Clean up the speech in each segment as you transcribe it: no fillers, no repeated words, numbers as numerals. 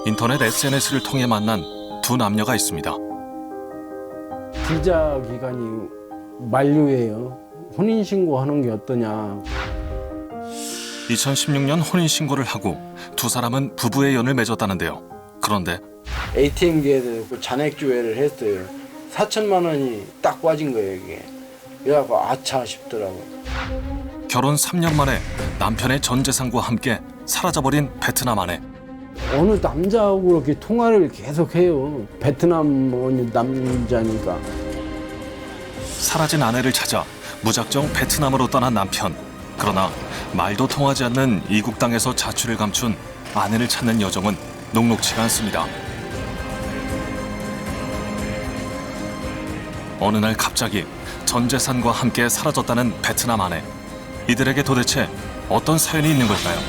인터넷 SNS를 통해 만난 두 남녀가 있습니다. 비자 기간이 만료예요. 혼인신고하는 게 어떠냐. 2016년 혼인신고를 하고 두 사람은 부부의 연을 맺었다는데요. 그런데 ATM기에서 잔액조회를 했어요. 4천만 원이 딱 빠진 거예요, 이게. 그래갖고 아차 싶더라고. 결혼 3년 만에 남편의 전 재산과 함께 사라져버린 베트남 아내. 어느 남자하고 그렇게 통화를 계속 해요. 베트남 남자니까. 사라진 아내를 찾아 무작정 베트남으로 떠난 남편. 그러나 말도 통하지 않는 이국 땅에서 자취를 감춘 아내를 찾는 여정은 녹록지가 않습니다. 어느 날 갑자기 전 재산과 함께 사라졌다는 베트남 아내. 이들에게 도대체 어떤 사연이 있는 걸까요?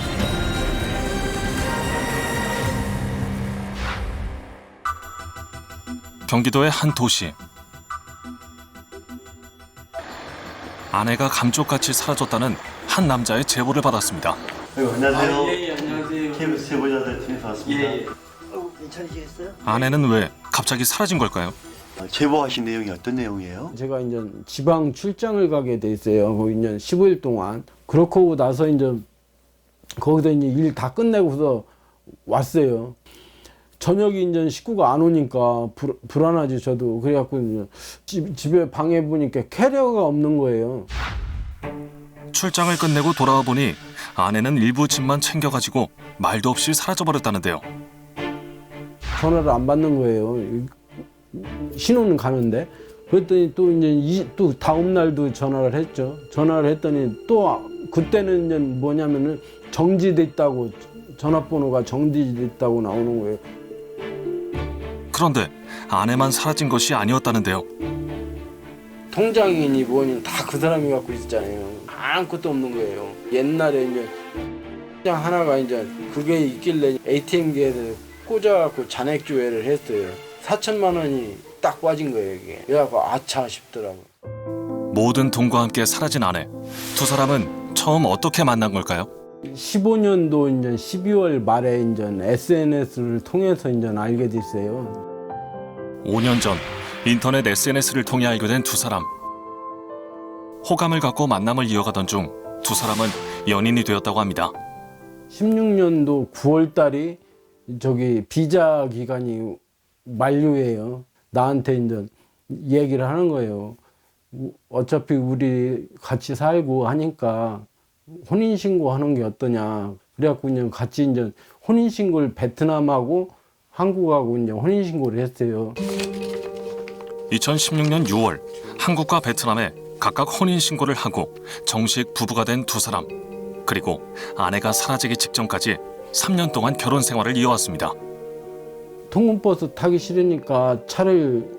경기도의 한 도시. 아내가 감쪽같이 사라졌다는 한 남자의 제보를 받았습니다. 안녕하세요. 예, 안녕하세요. KBS 제보자들 팀에서 왔습니다. 예. 괜찮으시겠어요? 아내는 왜 갑자기 사라진 걸까요? 제보하신 내용이 어떤 내용이에요? 제가 이제 지방 출장을 가게 돼 있어요. 거기 이제 15일 동안. 그렇고 나서 이제 거기서 이제 일 다 끝내고서 왔어요. 저녁에 이제 식구가 안 오니까 불안하지 저도. 그래갖고 집에 방에 보니까 캐리어가 없는 거예요. 출장을 끝내고 돌아와 보니 아내는 일부 짐만 챙겨가지고 말도 없이 사라져버렸다는데요. 전화를 안 받는 거예요. 신호는 가는데. 그랬더니 또 이제 또 다음 날도 전화를 했죠. 전화를 했더니 또 그때는 이제 뭐냐면은 정지됐다고, 전화번호가 정지됐다고 나오는 거예요. 그런데 아내만 사라진 것이 아니었다는데요. 통장이니 뭐니 다 그 사람이 갖고 있었잖아요. 아무것도 없는 거예요. 옛날에 이제 통장 하나가 이제 그게 있길래 ATM기에서 꽂아갖고 잔액조회를 했어요. 4천만 원이 딱 빠진 거예요, 이게. 그래갖고 아차 싶더라고. 모든 돈과 함께 사라진 아내. 두 사람은 처음 어떻게 만난 걸까요? 15년도 이제 12월 말에 이제 SNS를 통해서 이제 알게 됐어요. 5년 전 인터넷 SNS를 통해 알게 된 두 사람. 호감을 갖고 만남을 이어가던 중 두 사람은 연인이 되었다고 합니다. 16년도 9월 달이 저기 비자 기간이 만료예요. 나한테 이제 얘기를 하는 거예요. 어차피 우리 같이 살고 하니까 혼인신고 하는 게 어떠냐. 그래갖고 그냥 같이 이제 혼인신고를 베트남하고 한국하고 이제 혼인신고를 했어요. 2016년 6월 한국과 베트남에 각각 혼인신고를 하고 정식 부부가 된 두 사람. 그리고 아내가 사라지기 직전까지 3년 동안 결혼 생활을 이어왔습니다. 통근버스 타기 싫으니까 차를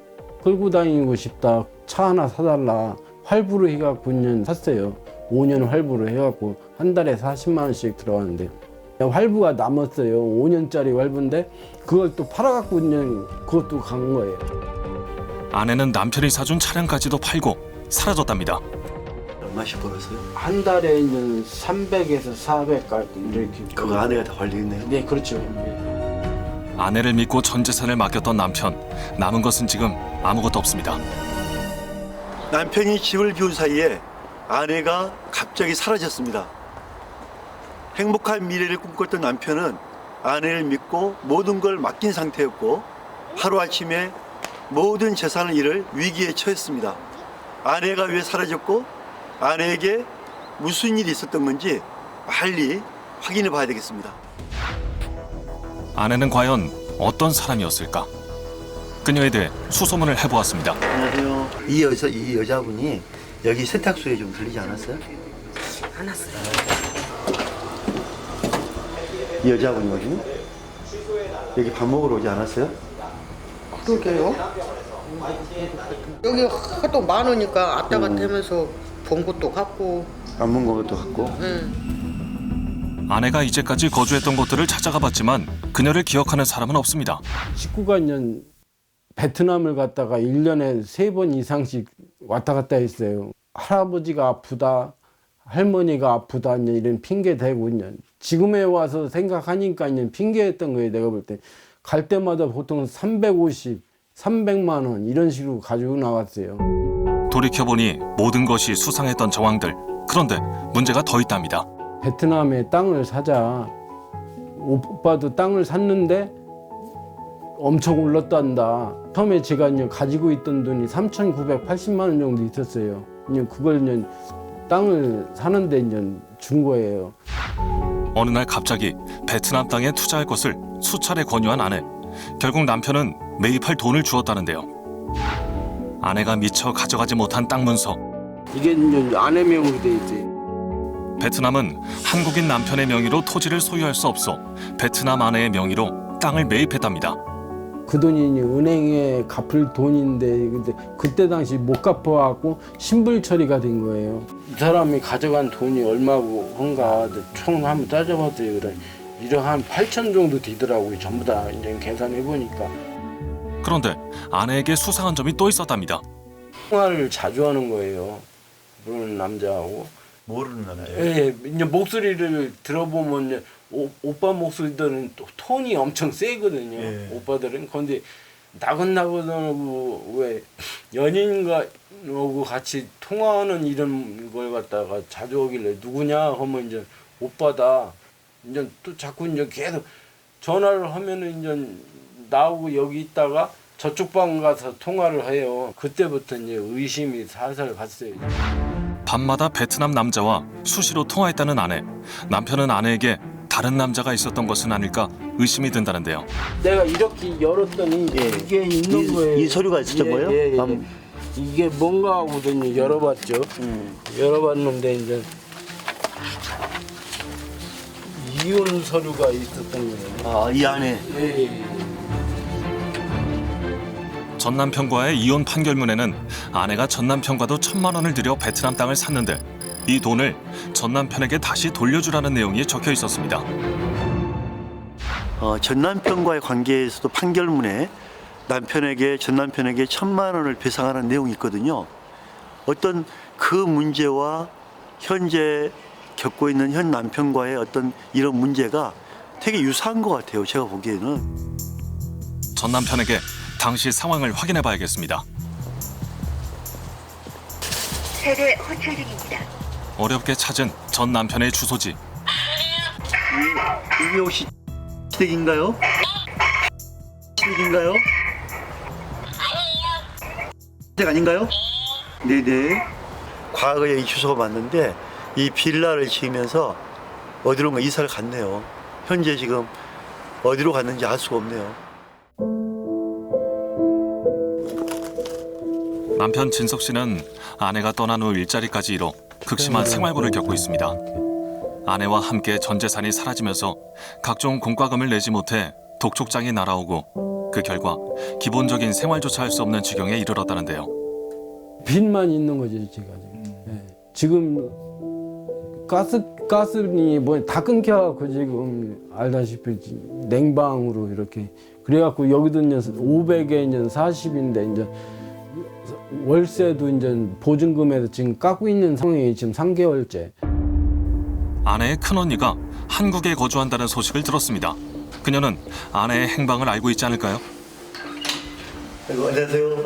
끌고 다니고 싶다. 차 하나 사달라. 할부로 해갖고 이제 샀어요. 5년 할부로 해갖고 한 달에 40만 원씩 들어가는데 할부가 남았어요. 5년짜리 할부인데 그걸 또 팔아갖고 이제 그것도 간 거예요. 아내는 남편이 사준 차량까지도 팔고 사라졌답니다. 얼마씩 벌었어요? 한 달에 이제 300에서 400까지 이렇게. 그거 아내가 다 관리했네요. 네, 그렇죠. 아내를 믿고 전 재산을 맡겼던 남편. 남은 것은 지금 아무것도 없습니다. 남편이 집을 비운 사이에 아내가 갑자기 사라졌습니다. 행복한 미래를 꿈꿨던 남편은 아내를 믿고 모든 걸 맡긴 상태였고 하루아침에 모든 재산을 잃을 위기에 처했습니다. 아내가 왜 사라졌고 아내에게 무슨 일이 있었던 건지 빨리 확인해 봐야 되겠습니다. 아내는 과연 어떤 사람이었을까? 그녀에 대해 수소문을 해보았습니다. 안녕하세요. 이 여자분이 여기 세탁소에 좀 들리지 않았어요? 안 왔어요. 이 여자분이거든요. 여기 밥 먹으러 오지 않았어요? 그러게요. 여기 하도 많으니까 왔다 갔다 하면서 본 것도 같고. 안 먹은 것도 같고. 아내가 이제까지 거주했던 곳들을 찾아가 봤지만 그녀를 기억하는 사람은 없습니다. 식구가 이제 베트남을 갔다가 1년에 3번 이상씩 왔다 갔다 했어요. 할아버지가 아프다, 할머니가 아프다 이제 이런 핑계 대고 이제 지금에 와서 생각하니까 이제 핑계였던 거예요. 내가 볼 때. 갈 때마다 보통 350, 300만 원 이런 식으로 가지고 나왔어요. 돌이켜보니 모든 것이 수상했던 정황들. 그런데 문제가 더 있답니다. 베트남에 땅을 사자. 오빠도 땅을 샀는데 엄청 올랐단다. 처음에 제가 이제 가지고 있던 돈이 3,980만 원 정도 있었어요. 이제 그걸 이제 땅을 사는데 이제 준 거예요. 어느 날 갑자기 베트남 땅에 투자할 것을 수차례 권유한 아내. 결국 남편은 매입할 돈을 주었다는데요. 아내가 미처 가져가지 못한 땅 문서. 이게 이제 아내 명으로 돼 있어요. 베트남은 한국인 남편의 명의로 토지를 소유할 수 없어 베트남 아내의 명의로 땅을 매입했답니다. 그 돈이 이제 은행에 갚을 돈인데 근데 그때 당시 못 갚아갖고 신불 처리가 된 거예요. 이 사람이 가져간 돈이 얼마고 한가 총 한번 따져봤어요. 그래. 이런 한 8천 정도 되더라고요. 전부 다 이제 계산해 보니까. 그런데 아내에게 수상한 점이 또 있었답니다. 통화를 자주 하는 거예요. 그런 남자하고. 모르는 남자예요. 예, 이제 목소리를 들어보면 이제 오빠 목소리들은 또 톤이 엄청 세거든요. 예. 오빠들은. 근데 나긋나긋하고 왜 연인과 하고 같이 통화하는 이런 걸 갖다가 자주 오길래 누구냐 하면 이제 오빠다. 이제 또 자꾸 이제 계속 전화를 하면은 이제 나오고 여기 있다가 저쪽 방 가서 통화를 해요. 그때부터 이제 의심이 살살 갔어요. 밤마다 베트남 남자와 수시로 통화했다는 아내. 남편은 아내에게 다른 남자가 있었던 것은 아닐까 의심이 든다는데요. 내가 이렇게 열었더니 이게 있는 거예요. 이 서류가 있었던 거예요? 예. 이게 뭔가 하고더니 열어봤죠. 열어봤는데 이제 이혼 서류가 있었던 거예요. 아, 이 안에. 예. 전 남편과의 이혼 판결문에는 아내가 전 남편과도 1,000만 원을 들여 베트남 땅을 샀는데 이 돈을 전 남편에게 다시 돌려주라는 내용이 적혀 있었습니다. 전 남편과의 관계에서도 판결문에 전 남편에게 1,000만 원을 배상하는 내용이 있거든요. 어떤 그 문제와 현재 겪고 있는 현 남편과의 어떤 이런 문제가 되게 유사한 것 같아요. 제가 보기에는. 전 남편에게 당시 상황을 확인해 봐야겠습니다. 세대 호출 중입니다. 어렵게 찾은 전 남편의 주소지. 이게 혹시 시댁인가요? 시댁인가요? 시댁 아닌가요? 네네. 과거에 이 주소가 맞는데 이 빌라를 지으면서 어디론가 이사를 갔네요. 현재 지금 어디로 갔는지 알 수가 없네요. 남편 진석 씨는 아내가 떠난 후 일자리까지 잃어 극심한 생활고를 겪고 있습니다. 아내와 함께 전 재산이 사라지면서 각종 공과금을 내지 못해 독촉장이 날아오고 그 결과 기본적인 생활조차 할 수 없는 지경에 이르렀다는데요. 빚만 있는 거죠 제가 지금. 가스니 뭐 다 끊겨갖고 지금 알다시피 냉방으로 이렇게 그래갖고 여기도 이제 500에 이제 40인데 이제 월세도 이제 보증금에서 지금 깎고 있는 상황이 지금 3개월째. 아내의 큰언니가 한국에 거주한다는 소식을 들었습니다. 그녀는 아내의 행방을 알고 있지 않을까요? 안녕하세요.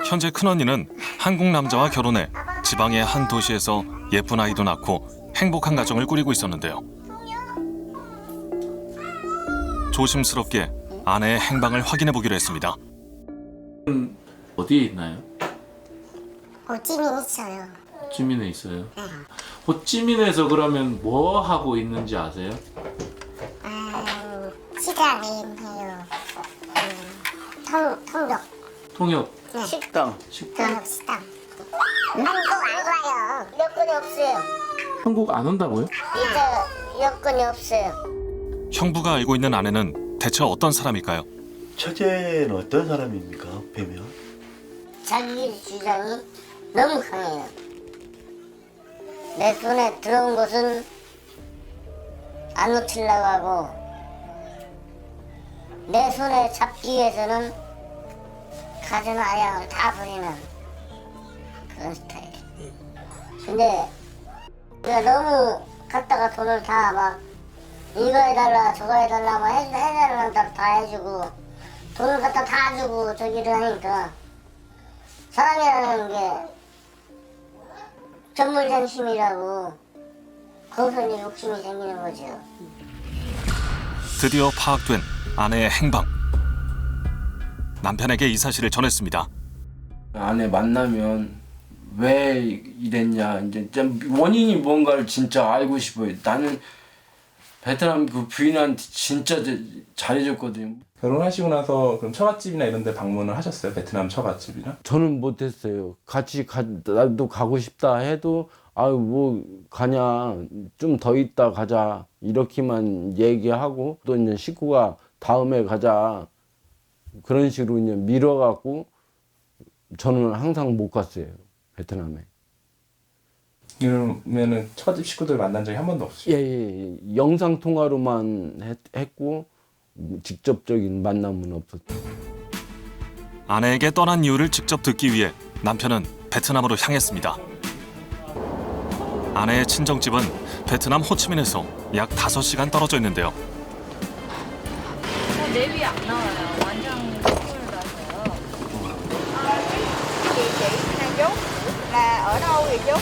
현재 큰언니는 한국 남자와 결혼해 지방의 한 도시에서 예쁜 아이도 낳고 행복한 가정을 꾸리고 있었는데요. 조심스럽게 아내의 행방을 확인해 보기로 했습니다. 어디에 있나요? 호찌민 있어요. 호찌민에 있어요. 호찌민에서 그러면 뭐 하고 있는지 아세요? 시장에 있네요. 통역. 통역 식당. 통역 식당. 한국 안 와요. 여권이 없어요. 한국 안 온다고요? 이제 여권이 없어요. 형부가 알고 있는 아내는 대체 어떤 사람일까요? 처제는 어떤 사람입니까? 뵈면? 자기 주장이 너무 강해요. 내 손에 들어온 것은 안 놓치려고 하고 내 손에 잡기 위해서는 가진 아양을 다 버리는 그런 스타일. 근데 그러니까 너무 갖다가 돈을 다 막 이거 해달라 저거 해달라 막 해달라는 다 해주고 돈을 갖다 다 주고 저기를 하니까 사람이라는 게 전물전심이라고 거기서 이제 욕심이 생기는 거죠. 드디어 파악된 아내의 행방. 남편에게 이 사실을 전했습니다. 아내 만나면 왜 이랬냐 이제 좀 원인이 뭔가를 진짜 알고 싶어요. 나는 베트남 그 부인한테 진짜 잘해줬거든요. 결혼하시고 나서 그럼 처갓집이나 이런 데 방문을 하셨어요? 베트남 처갓집이나? 저는 못했어요. 나도 가고 싶다 해도 아유 뭐 가냐 좀 더 있다 가자 이렇게만 얘기하고 또 이제 식구가 다음에 가자 그런 식으로 이제 밀어갖고 저는 항상 못 갔어요 베트남에. 그러면은 처갓집 식구들 만난 적이 한 번도 없으시죠? 예. 영상 통화로만 했고 직접적인 만남은 없었죠. 아내에게 떠난 이유를 직접 듣기 위해 남편은 베트남으로 향했습니다. 아내의 친정집은 베트남 호치민에서 약 5시간 떨어져 있는데요. 내비 안 나와요. 완전 서울라서요. là ở đâu vậy chú?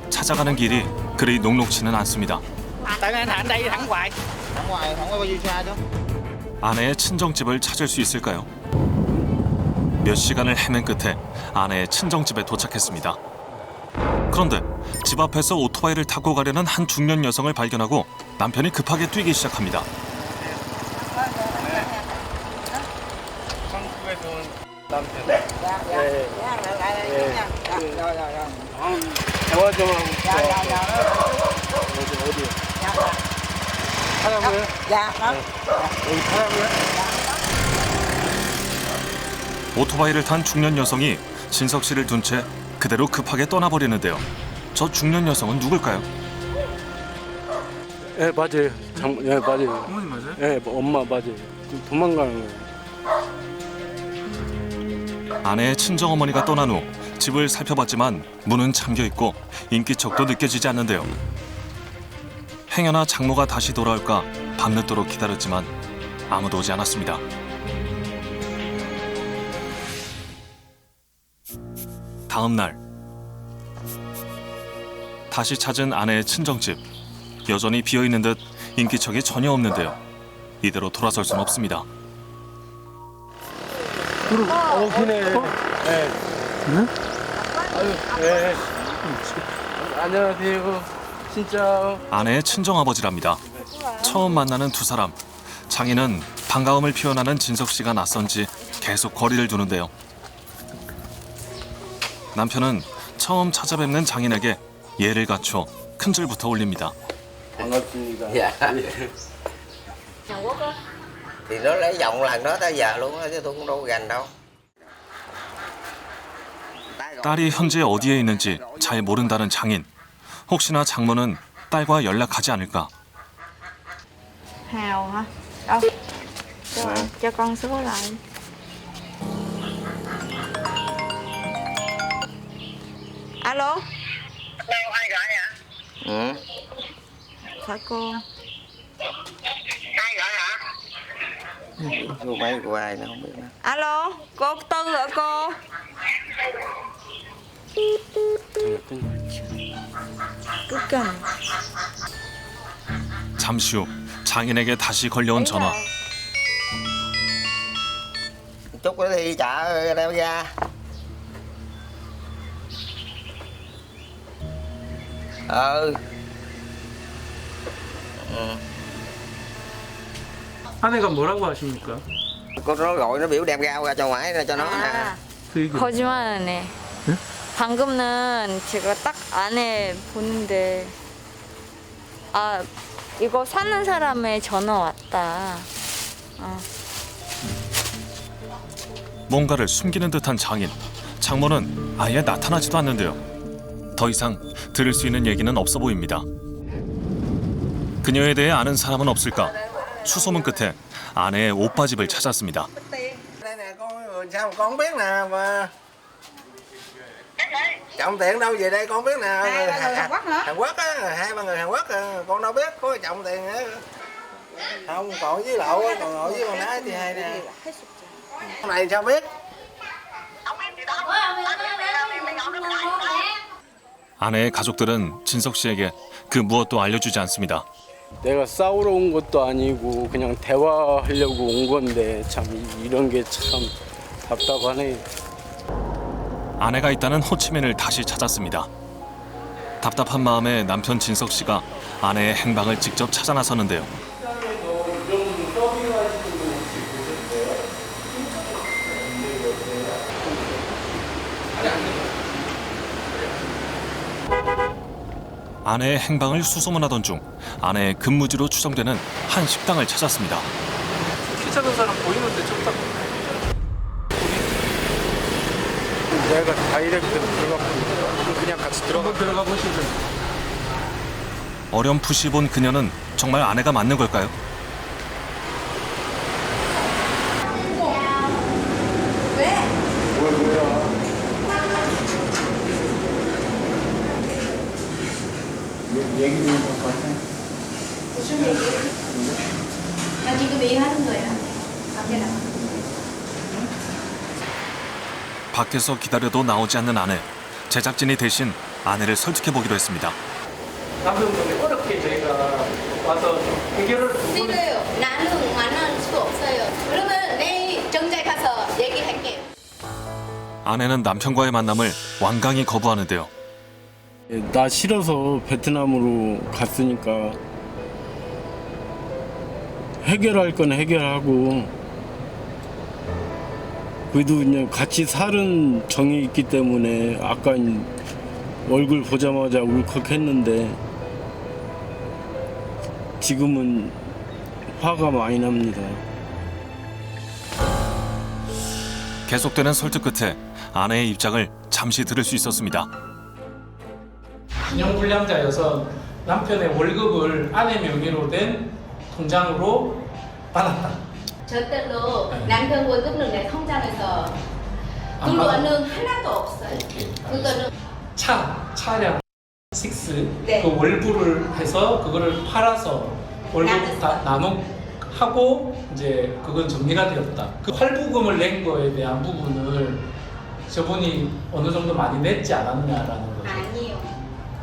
찾아가는 길이 그리 녹록지는 않습니다. thẳng đây thẳng ngoài không có bao nhiêu xa chứ. 아내의 친정집을 찾을 수 있을까요? 몇 시간을 헤맨 끝에 아내의 친정집에 도착했습니다. 그런데 집 앞에서 오토바이를 타고 가려는 한 중년 여성을 발견하고 남편이 급하게 뛰기 시작합니다. 오토바이를 탄 중년 여성이 진석 씨를 둔 채 그대로 급하게 떠나버리는데요. 저 중년 여성은 누굴까요? 예 맞아요. 예 맞아요. 어머니 맞아요? 예 엄마 맞아요. 도망가는 거예요. 아내의 친정어머니가 떠난 후 집을 살펴봤지만 문은 잠겨있고 인기척도 느껴지지 않는데요. 행여나 장모가 다시 돌아올까 밤늦도록 기다렸지만 아무도 오지 않았습니다. 다음 날 다시 찾은 아내의 친정집. 여전히 비어있는 듯 인기척이 전혀 없는데요. 이대로 돌아설 순 없습니다. 안녕하세요. 진짜 아내의 친정아버지랍니다. 처음 만나는 두 사람. 장인은 반가움을 표현하는 진석 씨가 낯선지 계속 거리를 두는데요. 남편은 처음 찾아뵙는 장인에게 예를 갖춰 큰 줄부터 올립니다. 반갑습니다. Dạ. Thì nó lấy giọng lần đó tới giờ luôn á chứ tôi cũng đâu có gành đâu. 딸이 현재 어디에 있는지 잘 모른다는 장인. 혹시나 장모는 딸과 연락하지 않을까. Hào hả? Đâu? Cho con số lại. Alo? Ừ. Phải cô. Số máy của ai nó không biết nữa. Alo? Cô Tư hả cô? 끝까지. 잠시 후 장인에게 다시 걸려온 전화. Chút nữa đi chợ đem ra. 아내가 뭐라고 하십니까? Cô nó gọi nó biểu đem rau ra cho ngoài ra cho nó nè. 그 얘기 거짓말하네. 방금은 제가 딱 안에 보는데 아 이거 사는 사람의 전화 왔다. 뭔가를 숨기는 듯한 장인. 장모는 아예 나타나지도 않는데요. 더 이상 들을 수 있는 얘기는 없어 보입니다. 그녀에 대해 아는 사람은 없을까? 수소문 끝에 아내의 오빠 집을 찾았습니다. Đây nè con sao mà con không biết nè mà. Chồng tiền đâu về đây con biết nè. Hai ba người Hàn Quốc hả? Hàn Quốc á, 2-3 người Hàn Quốc con đâu biết có chồng tiền á. Không, còn với Lộ, còn ngồi với con Ái thì hay nè. Cái này sao biết? 아내의 가족들은 진석 씨에게 그 무엇도 알려주지 않습니다. 내가 싸우러 온 것도 아니고 그냥 대화하려고 온 건데 참 이런 게 참 답답하네. 아내가 있다는 호치민을 다시 찾았습니다. 답답한 마음에 남편 진석 씨가 아내의 행방을 직접 찾아 나섰는데요. 아내의 행방을 수소문하던 중 아내의 근무지로 추정되는 한 식당을 찾았습니다. 키 작은 사람 보이는데 좀 딱. 내가 다이렉트 들어가고 그냥 같이 한번 들어가 보시죠. 어렴풋이 본 그녀는 정말 아내가 맞는 걸까요? 얘기 좀 할것 같아. 무슨 얘기? 나 지금 얘기하는 거야. 밖에 나가. 밖에서 기다려도 나오지 않는 아내. 제작진이 대신 아내를 설득해 보기로 했습니다. 남편분이 어렵게 저희가 와서 해결을 싫어요. 나는 만날 수 없어요. 그러면 내일 정자 가서 얘기할게요. 아내는 남편과의 만남을 완강히 거부하는데요. 나 싫어서 베트남으로 갔으니까 해결할 건 해결하고 그래도 그냥 같이 사는 정이 있기 때문에 아까 얼굴 보자마자 울컥했는데 지금은 화가 많이 납니다. 계속되는 설득 끝에 아내의 입장을 잠시 들을 수 있었습니다. 신용불량자여서 남편의 월급을 아내 명의로 된 통장으로 받았다. 절대로 남편 월급은 내 통장에서 안 그거는 하나도 없어요. 오케이, 그거는 차량 6, 네. 그 월부를 해서 그거를 팔아서 월급 다 나눠하고 이제 그건 정리가 되었다. 그 할부금을 낸 거에 대한 부분을 저분이 어느 정도 많이 냈지 않았냐라는 거죠. 아니요.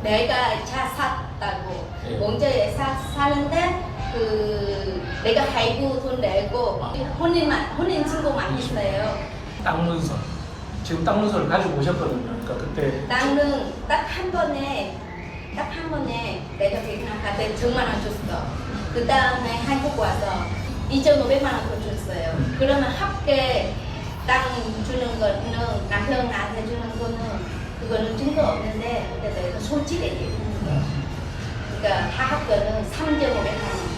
내가 차 샀다고 네. 먼저 사는데 그 내가 할부 돈 내고 혼인 신고만 했어요. 땅 문서. 지금 땅 문서를 가지고 오셨거든요. 그러니까 그때 나는 딱 한 번에 내가 베트남 갈 때 1,000만 원 줬어. 그 다음에 한국 와서 2,500만 원 더 줬어요. 그러면 합계 땅 주는 거는 남편 나한테 주는 거는 그거는 증거 없는데 근데 내가 솔직히 얘기했는 거야. 그러니까 다 합계는 3,500만 원.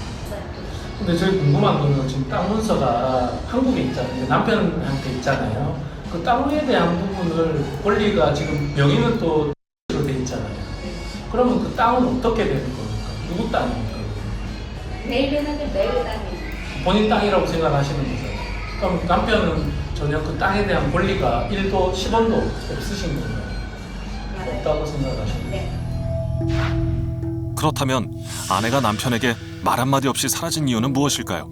근데 저희 궁금한 거는 지금 땅 문서가 한국에 있잖아요. 남편한테 있잖아요. 그 땅에 대한 부분을 권리가 지금 명의는 또 돼 있잖아요. 그러면 그 땅은 어떻게 되는 겁니까? 누구 땅입니까? 내일 되는 게 내일 땅이지. 본인 땅이라고 생각하시는 거죠. 그럼 남편은 전혀 그 땅에 대한 권리가 1도 10원도 없으신 건가요? 없다고 생각하시는 거예요? 네. 그렇다면 아내가 남편에게 말 한마디 없이 사라진 이유는 무엇일까요?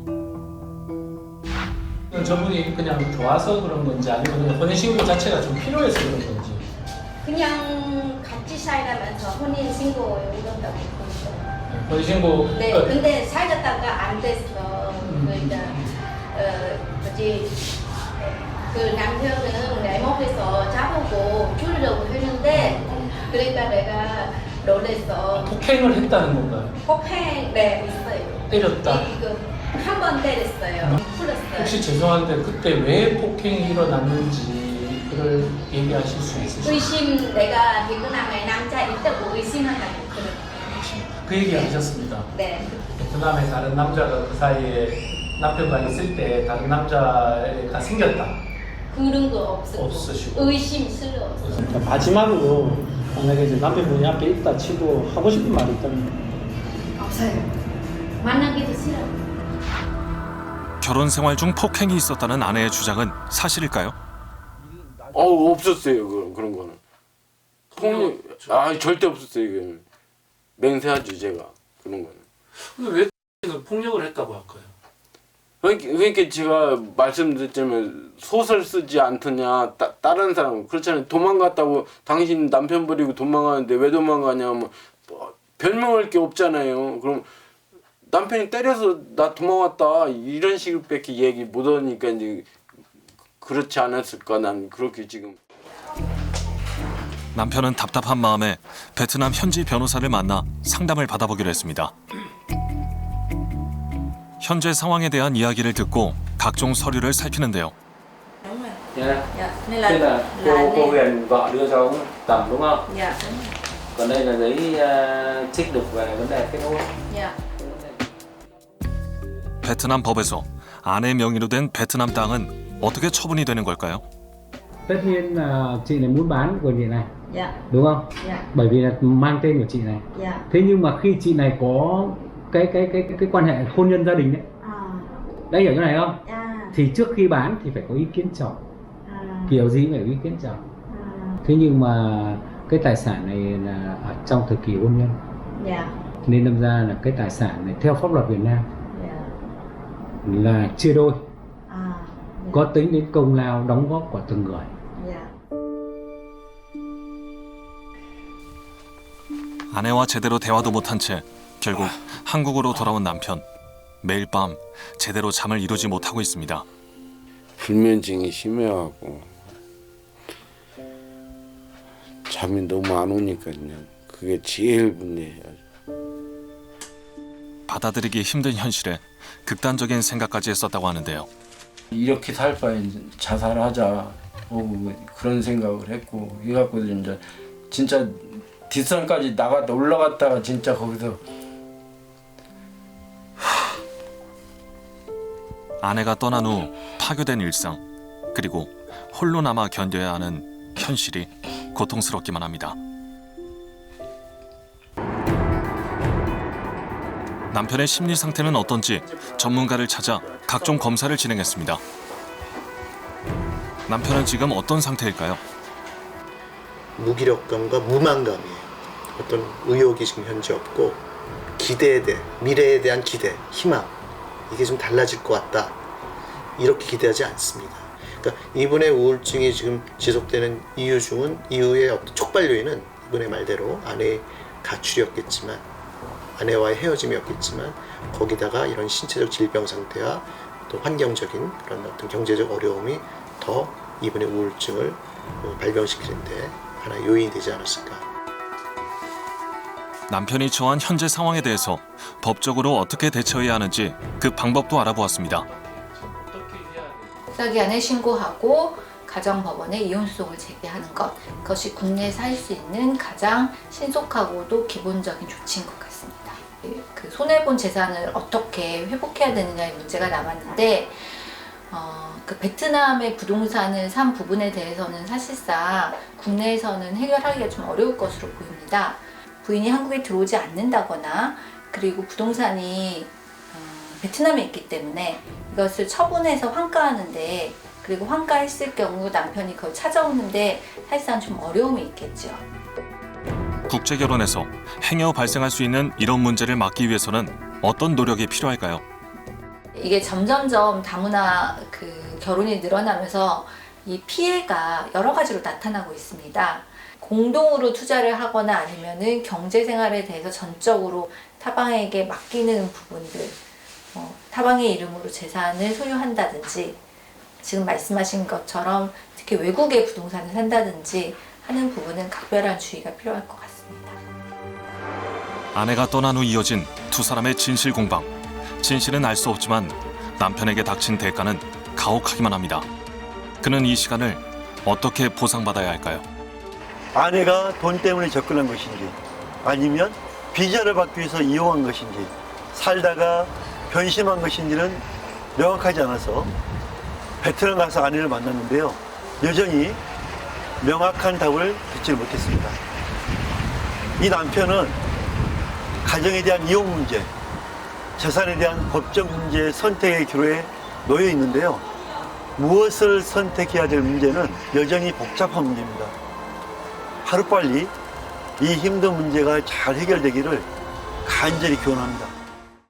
저분이 그냥 좋아서 그런 건지 아니면 그냥 혼인신고 자체가 좀 필요해서 그런 건지. 그냥 같이 살면서 혼인 신고 이런다고 그러죠. 혼인신고. 네, 그러니까 근데 살다가 안 됐어. 그러니까 뭐지 그 남편은 내 목에서 잡고 주려고 했는데 그러니까 내가 놀랬어. 폭행을 했다는 건가요? 폭행 네 있어요. 때렸다. 한 번 때렸어요. 풀었어요. 혹시 죄송한데 그때 왜 폭행이 일어났는지를 얘기하실 수 있으실까요? 의심 내가 베트남에 남자 있다고 의심한다고 그랬어요. 그 얘기 하셨습니다. 네. 베트남에 다른 남자가 그 사이에 남편과 있을 때 다른 남자가 생겼다. 그런 거 없으시고. 의심스러웠어. 마지막으로 만약에 이제 남편분이 앞에 있다 치고 하고 싶은 말이 있다면 없어요. 만나기도 싫어. 결혼 생활 중 폭행이 있었다는 아내의 주장은 사실일까요? 없었어요. 그런 거는. 폭력, 절대 없었어요. 이게 맹세하죠 제가 그런 거는. 근데 왜 폭력을 했다고 할까요? 그러니까 제가 말씀드렸지만 소설 쓰지 않더냐 다른 사람 그렇잖아요. 도망갔다고 당신 남편 버리고 도망가는데 왜 도망가냐 뭐 별명할 게 없잖아요. 그럼 남편이 때려서 나 도망왔다 이런 식으로밖에 얘기 못 하니까 이제 그렇지 않았을까 난 그렇게 지금. 남편은 답답한 마음에 베트남 현지 변호사를 만나 상담을 받아보기로 했습니다. 현재 상황에 대한 이야기를 듣고 각종 서류를 살피는데요. Dạ. Dạ, Thế nên là là cô Huyền vợ đưa cho ông Tầm đúng không? Dạ. Còn đây là giấy trích lục về vấn đề kết hôn. Dạ. 베트남 법에서 아내 명의로 된 베트남 땅은 어떻게 처분이 되는 걸까요? Tất nhiên là chị này muốn bán của chị này, Dạ. đúng không? Dạ. Bởi vì là mang tên của chị này. Dạ. Thế nhưng mà khi chị này có cái quan hệ hôn nhân gia đình đấy, đã hiểu cái này không? Thì trước khi bán thì phải có ý kiến chồng. Kiểu gì cũng phải có ý kiến chồng. Thế nhưng mà cái tài sản này là ở trong thời kỳ hôn nhân. Dạ. Nên đâm ra là cái tài sản này theo pháp luật Việt Nam Dạ. là chia đôi. Dạ. Có tính đến công lao đóng góp của từng người. Dạ. 아내와 제대로 대화도 못한 채 결국 한국으로 돌아온 남편. 매일 밤 제대로 잠을 이루지 못하고 있습니다. 불면증이 심해갖고 잠이 너무 안 오니까 그냥 그게 제일 문제예요. 받아들이기 힘든 현실에 극단적인 생각까지 했었다고 하는데요. 이렇게 살 바에 자살하자 그런 생각을 했고 해갖고 이제 진짜 뒷산까지 나갔다 올라갔다가 진짜 거기서 아내가 떠난 후 파괴된 일상, 그리고 홀로 남아 견뎌야 하는 현실이 고통스럽기만 합니다. 남편의 심리 상태는 어떤지 전문가를 찾아 각종 검사를 진행했습니다. 남편은 지금 어떤 상태일까요? 무기력감과 무망감이에요. 어떤 의욕이 지금 현재 없고 미래에 대한 기대, 희망 이게 좀 달라질 것 같다 이렇게 기대하지 않습니다. 그러니까 이분의 우울증이 지금 지속되는 이유의 어떤 촉발 요인은 이분의 말대로 아내의 가출이었겠지만 아내와의 헤어짐이었겠지만 거기다가 이런 신체적 질병 상태와 또 환경적인 그런 어떤 경제적 어려움이 더 이분의 우울증을 발병시키는데 하나의 요인이 되지 않았을까. 남편이 처한 현재 상황에 대해서 법적으로 어떻게 대처해야 하는지 그 방법도 알아보았습니다. 사기안에 신고하고 가정법원에 이혼소송을 제기하는 것, 그것이 국내에서 할 수 있는 가장 신속하고도 기본적인 조치인 것 같습니다. 그 손해본 재산을 어떻게 회복해야 되느냐의 문제가 남았는데 그 베트남의 부동산을 산 부분에 대해서는 사실상 국내에서는 해결하기가 좀 어려울 것으로 보입니다. 부인이 한국에 들어오지 않는다거나 그리고 부동산이 베트남에 있기 때문에 이것을 처분해서 환가하는데 그리고 환가했을 경우 남편이 그걸 찾아오는데 사실상 좀 어려움이 있겠죠. 국제결혼에서 행여 발생할 수 있는 이런 문제를 막기 위해서는 어떤 노력이 필요할까요? 이게 점점점 다문화 그 결혼이 늘어나면서 이 피해가 여러 가지로 나타나고 있습니다. 공동으로 투자를 하거나 아니면은 경제 생활에 대해서 전적으로 타방에게 맡기는 부분들, 타방의 이름으로 재산을 소유한다든지 지금 말씀하신 것처럼 특히 외국의 부동산을 산다든지 하는 부분은 각별한 주의가 필요할 것 같습니다. 아내가 떠난 후 이어진 두 사람의 진실 공방. 진실은 알 수 없지만 남편에게 닥친 대가는 가혹하기만 합니다. 그는 이 시간을 어떻게 보상받아야 할까요? 아내가 돈 때문에 접근한 것인지 아니면 비자를 받기 위해서 이용한 것인지 살다가 변심한 것인지는 명확하지 않아서 베트남 가서 아내를 만났는데요. 여전히 명확한 답을 듣지 못했습니다. 이 남편은 가정에 대한 이용 문제, 재산에 대한 법적 문제의 선택의 기로에 놓여 있는데요. 무엇을 선택해야 될 문제는 여전히 복잡한 문제입니다. 하루빨리 이 힘든 문제가 잘 해결되기를 간절히 기원합니다.